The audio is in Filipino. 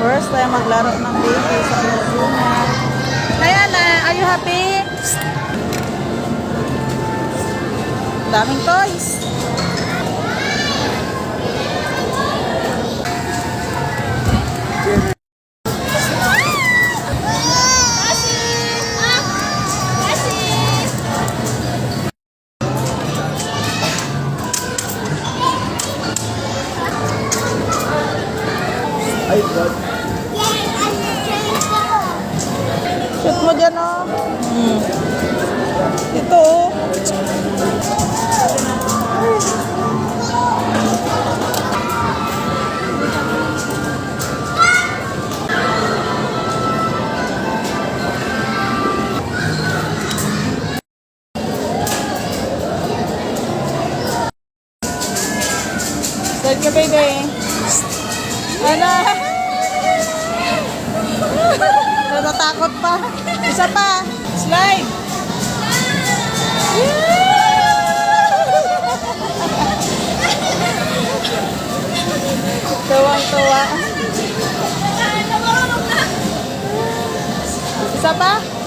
First time maglaro ng baby sa Laguna. Hi Ana, are you happy? Daming toys. Ay, God. Shoot mo dyan, oh. Ito, oh. Thank you, baby. Ano? Natatakot pa. Isa pa. Slide. Tuwang-tuwa. Isa pa.